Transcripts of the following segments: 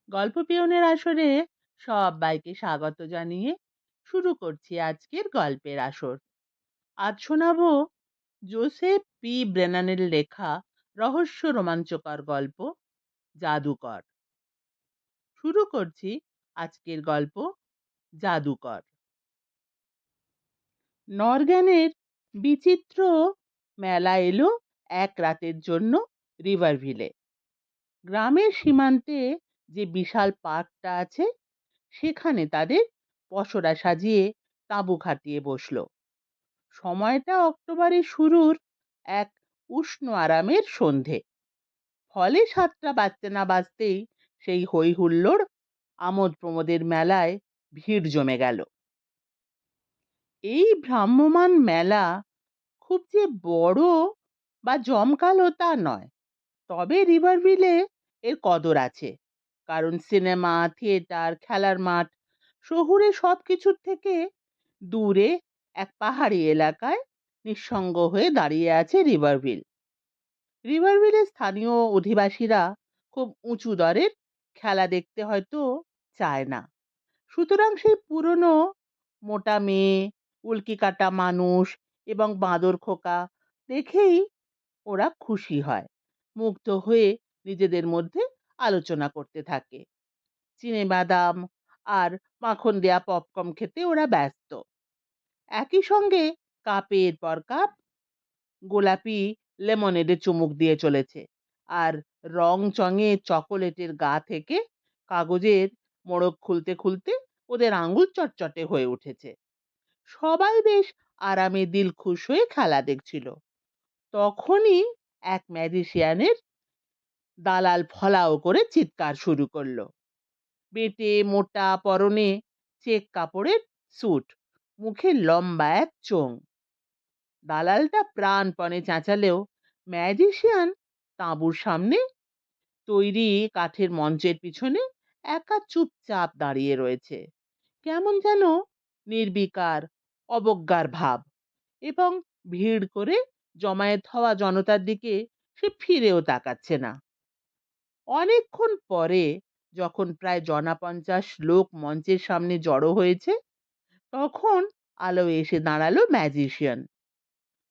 গল্প পিয়নের আসরে সবাইকে স্বাগত জানিয়ে শুরু করছি আজকের গল্পের আসর। আজ শোনাবো জোসেফ পি ব্রেনানের লেখা রহস্য রোমাঞ্চকর গল্প জাদুকর। শুরু করছি আজকের গল্প জাদুকর। নরগ্যানের বিচিত্র মেলা এলো এক রাতের জন্য রিভারভিলে। গ্রামের সীমান্তে যে বিশাল পার্কটা আছে সেখানে তাদের পসরা সাজিয়ে তাঁবু খাটিয়ে বসলো। সময়টা অক্টোবরের শুরুর এক উষ্ণ আরামের সন্ধে। ফলে 7টা বাজতে না বাজতেই সেই হই হুল্লোড় আমোদ প্রমোদের মেলায় ভিড় জমে গেল। এই ভ্রাম্যমান মেলা খুব যে বড় বা জমকালো তা নয়, তবে রিভারভিলে এর কদর আছে। কারণ সিনেমা, থিয়েটার, খেলার মাঠ, শহুরে সবকিছুর থেকে দূরে এক পাহাড়ি এলাকায় নিঃসঙ্গ হয়ে দাঁড়িয়ে আছে রিভারভিল। রিভারভিলের স্থানীয় অধিবাসীরা খুব উঁচু দরের খেলা দেখতে হয়তো চায় না। সুতরাং সেই পুরনো মোটা মেয়ে, উল্কি কাটা মানুষ এবং বাঁদর খোকা দেখেই ওরা খুশি হয়, মুগ্ধ হয়ে নিজেদের মধ্যে আলোচনা করতে থাকে। চিনে বাদাম আর মাখন দেয়া পপকর্ন খেতে ওরা ব্যস্ত। একই সঙ্গে কাপের পর কাপ গোলাপি লেমনেডে চুমুক দিয়ে চলেছে। আর রং চঙে চকোলেটের গা থেকে কাগজের মোড়ক খুলতে খুলতে ওদের আঙুল চটচটে হয়ে উঠেছে। সবাই বেশ আরামে দিল খুশ হয়ে খেলা দেখছিল। তখনই এক ম্যাজিশিয়ানের দালাল ফলাও করে চিৎকার শুরু করলো। বেঁটে মোটা, পরনে চেক কাপড়ের স্যুট, মুখে লম্বা এক চোঙ। দালালটা প্রাণপণে চেঁচালেও ম্যাজিশিয়ান তাঁবুর সামনে তৈরি কাঠের মঞ্চের পিছনে একা চুপচাপ দাঁড়িয়ে রয়েছে। কেমন যেন নির্বিকার, অবজ্ঞার ভাব। এবং ভিড় করে জমায়েত হওয়া জনতার দিকে সে ফিরেও তাকাচ্ছে না। অনেকক্ষণ পরে যখন প্রায় জনা 50 লোক মঞ্চের সামনে জড়ো হয়েছে, তখন আলো এসে দাঁড়ালো ম্যাজিশিয়ান।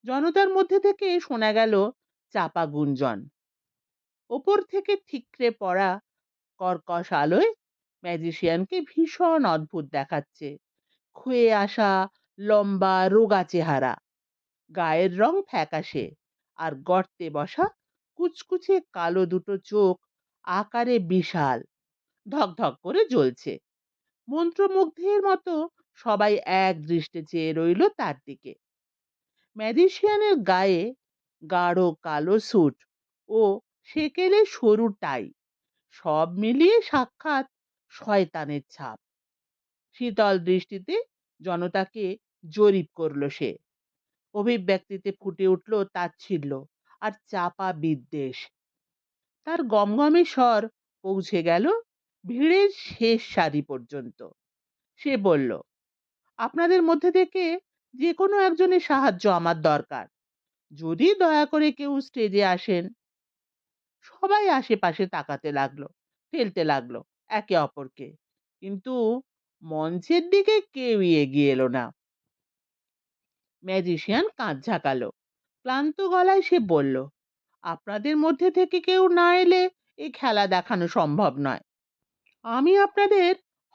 জনতার মধ্যে থেকে শোনা গেল চাপা গুঞ্জন। ওপর থেকে ঠিকরে পড়া কর্কশ আলোয় ম্যাজিশিয়ানকে ভীষণ অদ্ভুত দেখাচ্ছে। ক্ষয়ে আসা, লম্বা, রোগা চেহারা, গায়ের রং ফ্যাকাশে, আর গর্তে বসা কুচকুচে কালো দুটো চোখ আকারে বিশাল, ধকধক করে জ্বলছে। মন্ত্রমুগ্ধের মতো সবাই এক দৃষ্টে চেয়ে রইল তার দিকে। ম্যাজিশিয়ানের গায়ে গাঢ় কালো স্যুট ও সেকেলে সরু টাই, সব মিলিয়ে সাক্ষাৎ শয়তানের ছাপ। শীতল দৃষ্টিতে জনতাকে জরিপ করলো সে। অভিব্যক্তিতে ফুটে উঠল তাচ্ছিল্য আর চাপা বিদ্বেষ। তার গমগমে স্বর পৌঁছে গেল ভিড়ের শেষ সারি পর্যন্ত। সে বলল, আপনাদের মধ্যে থেকে যে কোনো একজনের সাহায্য আমার দরকার। যদি দয়া করে কেউ স্টেজে আসেন। সবাই আশেপাশে তাকাতে লাগলো, ঠেলতে লাগলো একে অপরকে, কিন্তু মঞ্চের দিকে কেউই এগিয়ে এলো না। ম্যাজিশিয়ান কাঁধ ঝাঁকালো। ক্লান্ত গলায় সে বলল, আপনাদের মধ্যে থেকে কেউ না এলে এই খেলা দেখানো সম্ভব নয়। আমি আপনাদের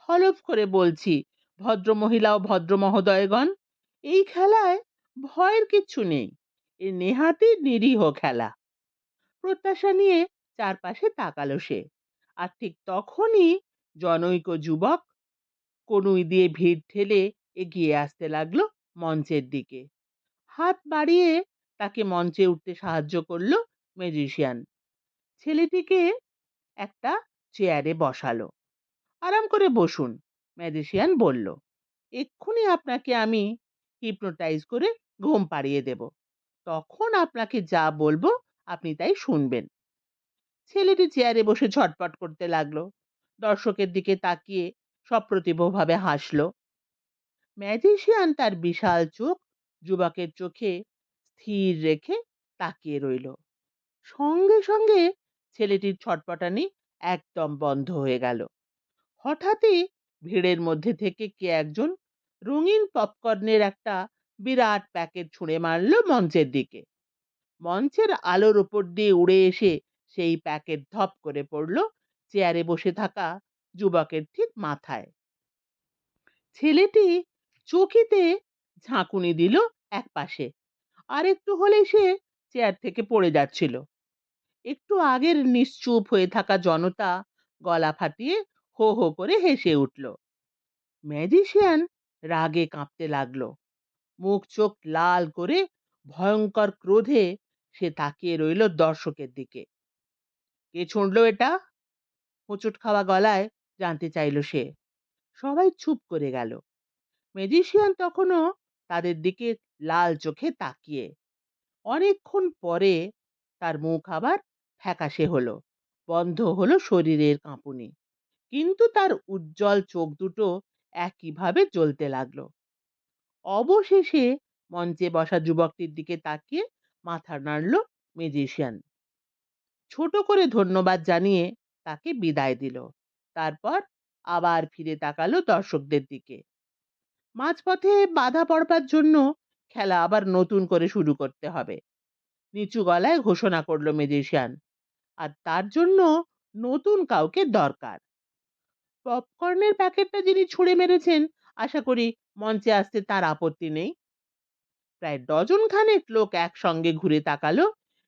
হলফ করে বলছি, ভদ্রমহিলা ও ভদ্র মহোদয়গণ, এই খেলায় ভয়ের কিচ্ছু নেই। এ নেহাতি নিরীহ খেলা। প্রত্যাশা নিয়ে চারপাশে তাকালো সে। আর ঠিক তখনই জনৈক যুবক কনুই দিয়ে ভিড় ঠেলে এগিয়ে আসতে লাগলো মঞ্চের দিকে। হাত বাড়িয়ে তাকে মঞ্চে উঠতে সাহায্য করলো ম্যাজিশিয়ান। ছেলেটিকে একটা চেয়ারে বসালো। আরাম করে বসুন, ম্যাজিশিয়ান বলল। এক্ষুনি আপনাকে আমি হিপনোটাইজ করে ঘুম পাড়িয়ে দেব। তখন আপনাকে যা বলবো আপনি তাই শুনবেন। ছেলেটি চেয়ারে বসে ছটপট করতে লাগলো। দর্শকের দিকে তাকিয়ে সপ্রতিভভাবে হাসলো। ম্যাজিশিয়ান তার বিশাল চোখ যুবকের চোখে স্থির রেখে তাকিয়ে রইল। সঙ্গে সঙ্গে ছেলেটির ছটপটানি একদম বন্ধ হয়ে গেল। হঠাৎই ভিড়ের মধ্যে থেকে কে একজন রঙিন পপকর্নের একটা বিরাট প্যাকেট ছুঁড়ে মারলো মঞ্চের দিকে। মঞ্চের আলোর উপর দিয়ে উড়ে এসে সেই প্যাকেট ধপ করে পড়লো চেয়ারে বসে থাকা যুবকের ঠিক মাথায়। ছেলেটি চকিতে ঝাঁকুনি দিল এক পাশে, আর একটু হলেই সে চেয়ার থেকে পড়ে যাচ্ছিল। একটু আগের নিশ্চুপ হয়ে থাকা জনতা গলা ফাটিয়ে হো হো করে হেসে উঠল। ম্যাজিশিয়ান রাগে কাঁপতে লাগলো, মুখ চোখ লাল করে ভয়ঙ্কর ক্রোধে সে তাকিয়ে রইল দর্শকের দিকে। কে ছুঁড়লো এটা? হোঁচট খাওয়া গলায় জানতে চাইল সে। সবাই চুপ করে গেল। ম্যাজিশিয়ান তখনও তাদের দিকে লাল চোখে তাকিয়ে। অনেকক্ষণ পরে তার মুখ আবার ফ্যাকাশে হলো, বন্ধ হলো শরীরের কাঁপুনি, কিন্তু তার উজ্জ্বল চোখ দুটো একইভাবে জ্বলতে লাগলো। অবশেষে মঞ্চে বসা যুবকটির দিকে তাকিয়ে মাথা নাড়ল ম্যাজিশিয়ান। ছোট করে ধন্যবাদ জানিয়ে তাকে বিদায় দিল। তারপর আবার ফিরে তাকালো দর্শকদের দিকে। মাঝপথে বাধা পড়বার জন্য খেলা আবার নতুন করে শুরু করতে হবে, নিচু গলায় ঘোষণা করলো ম্যাজিশিয়ান। আর তার জন্য নতুন কাউকে দরকার। পপকর্নের প্যাকেটটা যিনি ছুঁড়ে মেরেছেন, আশা করি মঞ্চে আসতে তার আপত্তি নেই। প্রায় ডজন খানেক লোক একসঙ্গে ঘুরে তাকালো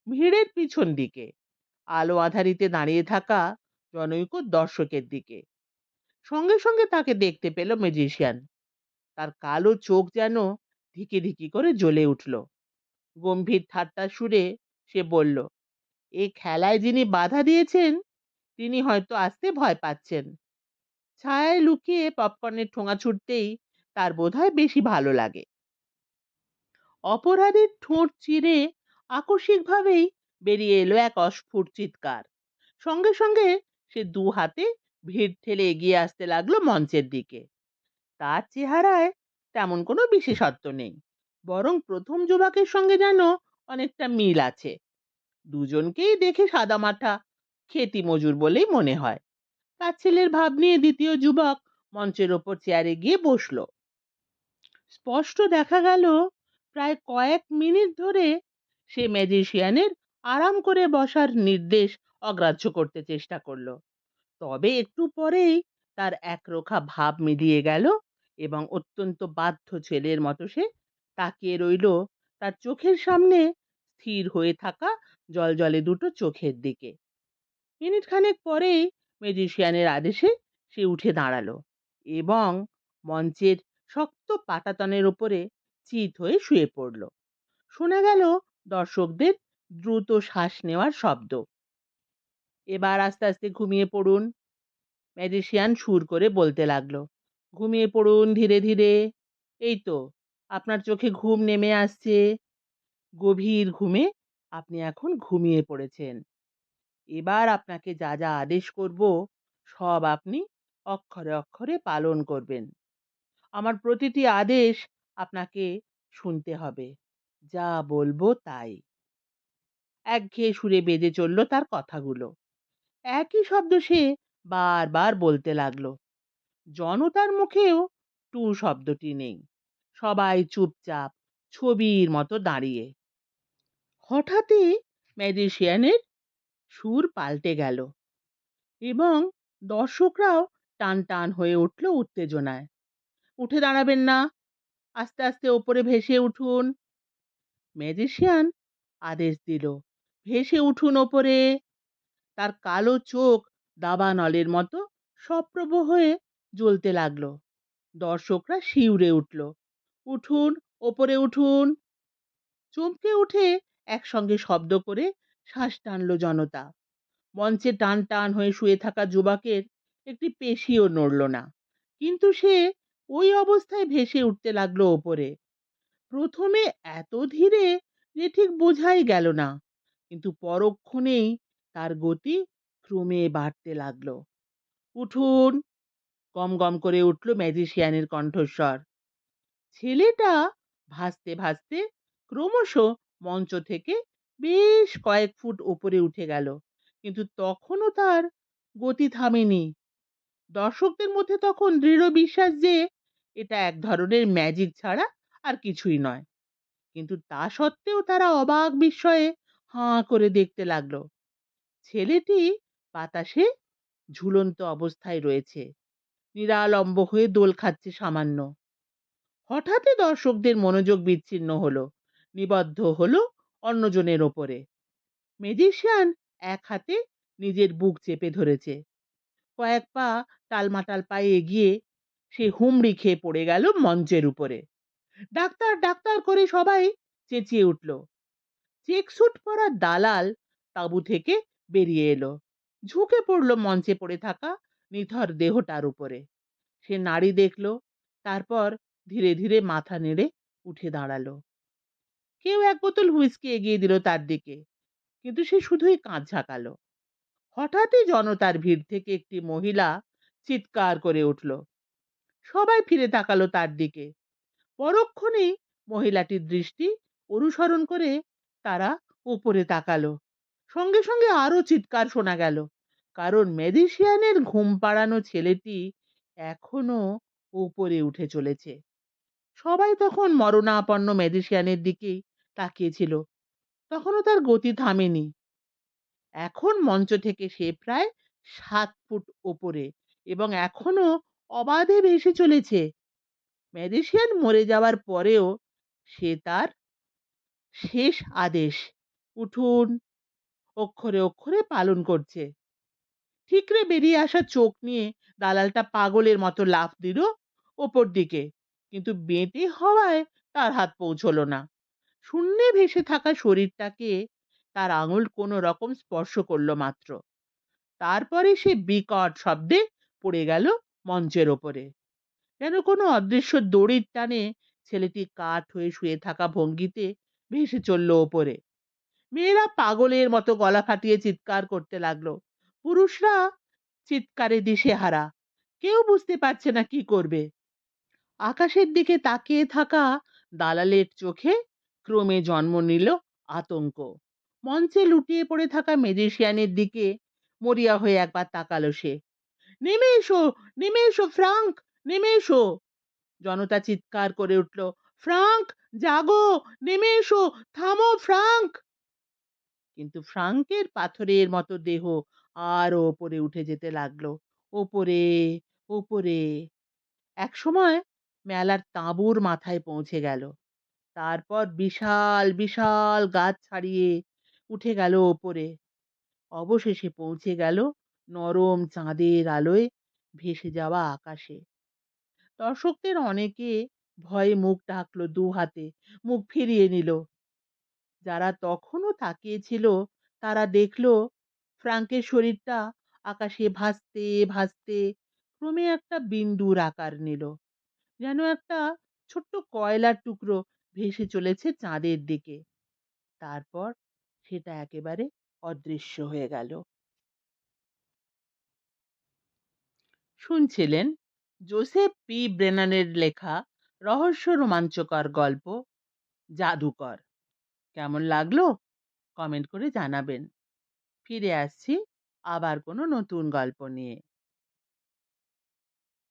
ভিড়ের পিছন দিকে, আলো আধারিতে দাঁড়িয়ে থাকা জনৈক দর্শকের দিকে। সঙ্গে সঙ্গে তাকে দেখতে পেল ম্যাজিশিয়ান। তার কালো চোখ যেন ধিকি ধিকি করে জ্বলে উঠল। গম্ভীর ঠাট্টার সুরে সে বলল, এই খেলায় যিনি বাধা দিয়েছেন তিনি হয়তো আসতে ভয় পাচ্ছেন। ছায়ায় লুকিয়ে পপকর্নের ঠোঙা ছুটতেই তার বোধহয় বেশি ভালো লাগে। অপরাধীর ঠোঁট চিরে আকস্মিকভাবেই বেরিয়ে এলো এক অস্ফুট চিৎকার। সঙ্গে সঙ্গে সে দু হাতে ভিড় ঠেলে এগিয়ে আসতে লাগলো মঞ্চের দিকে। তার চেহারায় তেমন কোনো বিশেষত্ব নেই, বরং প্রথম যুবকের সঙ্গে যেন অনেকটা মিল আছে। দুজনকেই দেখে সাদামাটা খেতি মজুর বলেই মনে হয়। তার ছেলের ভাব নিয়ে দ্বিতীয় যুবক মঞ্চের ওপর চেয়ারে গিয়ে বসলো। স্পষ্ট দেখা গেল প্রায় কয়েক মিনিট ধরে সে ম্যাজিশিয়ানের আরাম করে বসার নির্দেশ অগ্রাহ্য করতে চেষ্টা করলো। তবে একটু পরেই তার একরোখা ভাব মিলিয়ে গেল এবং অত্যন্ত বাধ্য ছেলের মতো সে তাকিয়ে রইল তার চোখের সামনে স্থির হয়ে থাকা জলজলে দুটো চোখের দিকে। মিনিট খানেক পরেই ম্যাজিশিয়ানের আদেশে সে উঠে দাঁড়ালো এবং মঞ্চের শক্ত পাটাতনের উপরে চিত হয়ে শুয়ে পড়ল। শোনা গেল দর্শকদের দ্রুত শ্বাস নেওয়ার শব্দ। এবার আস্তে আস্তে ঘুমিয়ে পড়ুন, ম্যাজিশিয়ান সুর করে বলতে লাগলো। ঘুমিয়ে পড়ুন ধীরে ধীরে। এই তো আপনার চোখে ঘুম নেমে আসছে। গভীর ঘুমে আপনি এখন ঘুমিয়ে পড়েছেন। এবার আপনাকে যা যা আদেশ করব সব আপনি অক্ষরে অক্ষরে পালন করবেন। আমার প্রতিটি আদেশ আপনাকে শুনতে হবে। যা বলবো তাই। একঘেয়ে সুরে বেজে চলল তার কথাগুলো। একই শব্দ সে বারবার বলতে লাগলো। জনতার মুখেও টু শব্দটি নেই। সবাই চুপচাপ ছবির মতো দাঁড়িয়ে। হঠাৎই ম্যাজিশিয়ানের সুর পাল্টে গেল এবং দর্শকরাও টান টান হয়ে উঠল উত্তেজনায়। উঠে দাঁড়াবেন না, আস্তে আস্তে ওপরে ভেসে উঠুন। ম্যাজিশিয়ান আদেশ দিল, ভেসে উঠুন ওপরে। তার কালো চোখ দাবানলের মতো সপ্রভ হয়ে জ্বলতে লাগলো। দর্শকরা শিউরে উঠল। উঠুন, ওপরে উঠুন। চমকে উঠে একসঙ্গে শব্দ করে শ্বাস টানলো জনতা। মঞ্চে টান টান হয়ে শুয়ে থাকা যুবকের একটি পেশিও নড়ল না, কিন্তু সে ওই অবস্থায় ভেসে উঠতে লাগলো ওপরে। প্রথমে এত ধীরে যে ঠিক বোঝাই গেল না, কিন্তু পরক্ষণেই তার গতি ক্রমে বাড়তে লাগলো। উঠুন, গম গম করে উঠল ম্যাজিশিয়ানের কণ্ঠস্বর। ছেলেটা ভাসতে ভাসতে ক্রমশ মঞ্চ থেকে বেশ কয়েক ফুট উপরে উঠে গেল, কিন্তু তখনও তার গতি থামেনি। দর্শকদের মধ্যে তখন দৃঢ় বিশ্বাস যে এটা এক ধরনের ম্যাজিক ছাড়া আর কিছুই নয়। কিন্তু তা সত্ত্বেও তারা অবাক বিস্ময়ে হাঁ করে দেখতে লাগলো। ছেলেটি বাতাসে ঝুলন্ত অবস্থায় রয়েছে, নিরালম্ব হয়ে দোল খাচ্ছে সামান্য। হঠাৎই দর্শকদের মনোযোগ বিচ্ছিন্ন হলো, নিবদ্ধ হলো অন্যজনের ওপরে। ম্যাজিশিয়ান এক হাতে নিজের বুক চেপে ধরেছে, কয়েক পা টালমাটাল পায়ে এগিয়ে সে হুমড়ি খেয়ে পড়ে গেল মঞ্চের উপরে। ডাক্তার ডাক্তার করে সবাই চেঁচিয়ে উঠল। চেক স্যুট পরা দালাল তাঁবু থেকে বেরিয়ে এলো, ঝুঁকে পড়ল মঞ্চে পড়ে থাকা নিথর দেহটার উপরে। সে নাড়ি দেখলো, তারপর ধীরে ধীরে মাথা নেড়ে উঠে দাঁড়ালো। কেউ এক বোতল হুইস্কি এগিয়ে দিল তার দিকে, কিন্তু সে শুধুই কাঁধ ঝাঁকালো। হঠাৎই জনতার ভিড় থেকে একটি মহিলা চিৎকার করে উঠল। সবাই ফিরে তাকালো তার দিকে। পরক্ষণেই মহিলাটির দৃষ্টি অনুসরণ করে তারা উপরে তাকালো। সঙ্গে সঙ্গে আরো চিৎকার শোনা গেল, কারণ ম্যাজিশিয়ানের ঘুম পাড়ানো ছেলেটি এখনো উপরে উঠে চলেছে। সবাই তখন মরণাপন্ন ম্যাজিশিয়ানের দিকেই তাকিয়েছিল। তখনও তার গতি থামেনি। এখন মঞ্চ থেকে সে প্রায় 7 ফুট ওপরে এবং এখনো অবাধে ভেসে চলেছে। ম্যাজিশিয়ান মরে যাওয়ার পরেও সে তার শেষ আদেশ, উঠুন, অক্ষরে অক্ষরে পালন করছে। ঠিকরে বেরিয়ে আসা চোখ নিয়ে দালালটা পাগলের মতো লাফ দিল ওপর দিকে, কিন্তু বেঁটে হওয়ায় তার হাত পৌঁছলো না। শূন্যে ভেসে থাকা শরীরটাকে তার আঙুল কোনো রকম স্পর্শ করলো মাত্র। তারপরে সে বিকট শব্দে পড়ে গেল মঞ্চের ওপরে। যেন কোনো অদৃশ্য দড়ির টানে ছেলেটি কাঠ হয়ে শুয়ে থাকা ভঙ্গিতে ভেসে চলল ওপরে। মেয়েরা পাগলের মতো গলা ফাটিয়ে চিৎকার করতে লাগলো। পুরুষরা চিৎকারে দিশেহারা, কেউ বুঝতে পারছে না কি করবে। আকাশের দিকে তাকিয়ে থাকা দালালের চোখে ক্রমে জন্ম নিল আতঙ্ক। মঞ্চে লুটিয়ে পড়ে থাকা ম্যাজিশিয়ানের দিকে মরিয়া হয়ে একবার তাকালো সে। নেমে এসো, নেমে এসো ফ্রাঙ্ক, নেমে এসো। জনতা চিৎকার করে উঠল, ফ্রাঙ্ক, জাগো, নেমে এসো, থামো ফ্রাঙ্ক। কিন্তু ফ্রাঙ্কের পাথরের মতো দেহ আরো ওপরে উঠে যেতে লাগলো, ওপরে, ওপরে। একসময় মেলার তাঁবুর মাথায় পৌঁছে গেল। তারপর বিশাল বিশাল গাছ ছাড়িয়ে উঠে গেল ওপরে। অবশেষে পৌঁছে গেল নরম চাঁদের আলোয় ভেসে যাওয়া আকাশে। দর্শকদের অনেকে ভয়ে মুখ ঢাকলো দু হাতে, মুখ ফিরিয়ে নিল। যারা তখনও তাকিয়েছিল তারা দেখলো ফ্রাঙ্কের শরীরটা আকাশে ভাসতে ভাসতে ক্রমে একটা বিন্দুর আকার নিল, যেন একটা ছোট্ট কয়লার টুকরো ভেসে চলেছে চাঁদের দিকে। তারপর সেটা একেবারে অদৃশ্য হয়ে গেল। শুনছিলেন জোসেফ পি ব্রেনানের লেখা রহস্য রোমাঞ্চকর গল্প জাদুকর। কেমন লাগলো কমেন্ট করে জানাবেন। ফিরে আসছি আবার কোনো নতুন গল্প নিয়ে।